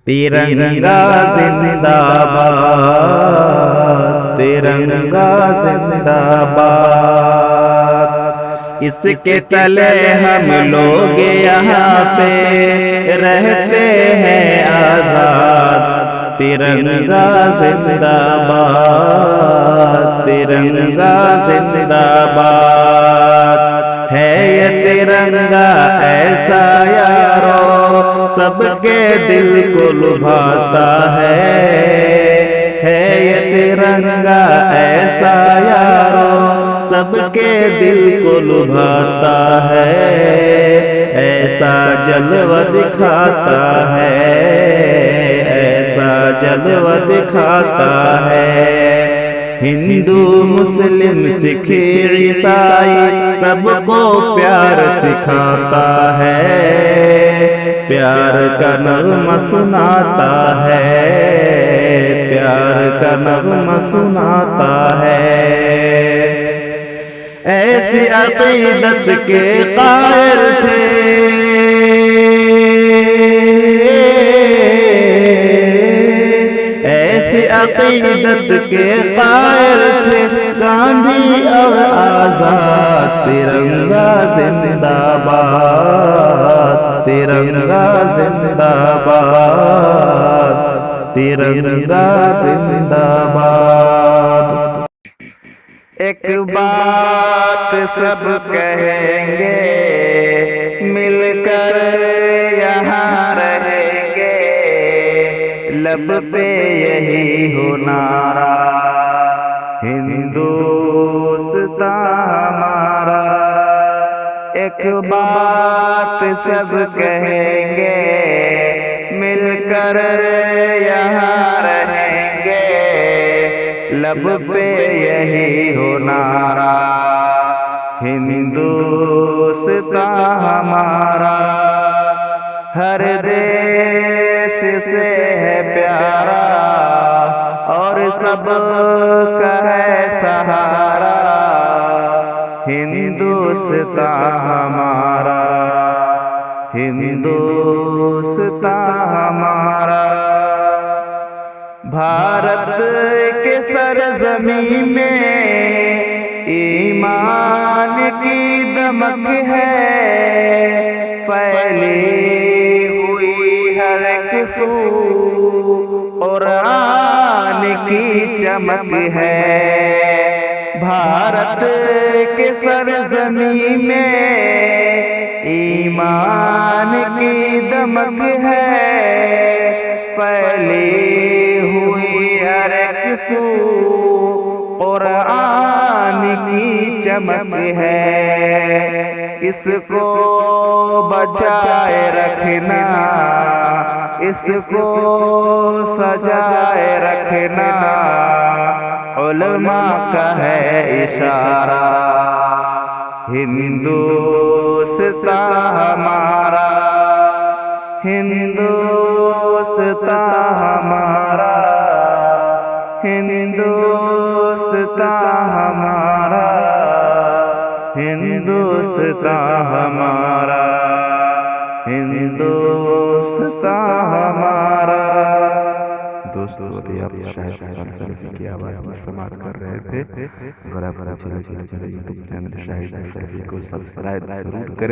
तिरंगा जिंदाबाद, तिरंगा जिंदाबाद। इसके तले हम लोग यहाँ पे रहते हैं आजाद। तिरंगा जिंदाबाद, तिरंगा जिंदाबाद। है ये तिरंगा ऐसा यारो सबके दिल को लुभाता है ये तिरंगा ऐसा यारो सबके दिल को लुभाता है। ऐसा जलवा दिखाता है, ऐसा जलवा दिखाता है। हिंदू मुस्लिम सिख ईसाई सबको प्यार सिखाता है, प्यार का नगमा सुनाता है, प्यार का नगमा सुनाता है। ऐसी अकीदत के कायल थे, ऐसी अकीदत के कायल थे गांधी और आजाद। तिरंगा जिंदाबाद, तिरंगा जिंदाबाद, तिरंगा जिंदाबाद। एक बात सब कहेंगे, मिलकर यहाँ रहेंगे। लब पे यही हो नारा, हिंदुस्तान हमारा। एक बात सब कहेंगे, मिलकर यहाँ रहेंगे। लब पे यही हो नारा, हिंदुस्तान हमारा। हर देश से है प्यारा और सबका है सहारा। हिंदुस्तान हमारा, हिंदुस्तान हमारा। भारत के सरजमीं में ईमान की दमक है, फैली हुई हर एक सू कुरान की चमक है। भारत के सरजमीं में ईमान की दमक है, फैली हुई हर एक सू कुरान की चमक है। इसको बचाए रखना, इसको सजाए रखना उलमा का है इशारा। हिंदुस्तान हमारा, हिंदुस्तान हमारा, हिंदुस्तान हमारा, हिंदुस्तान हमारा, हिंदुस्तान हमारा। दोस्तों अभी आप शायद की आवाज़ में समाप्त कर रहे थे। अगर आप यूट्यूब चैनल शाहिद सैफी को सब्सक्राइब जरूर करें।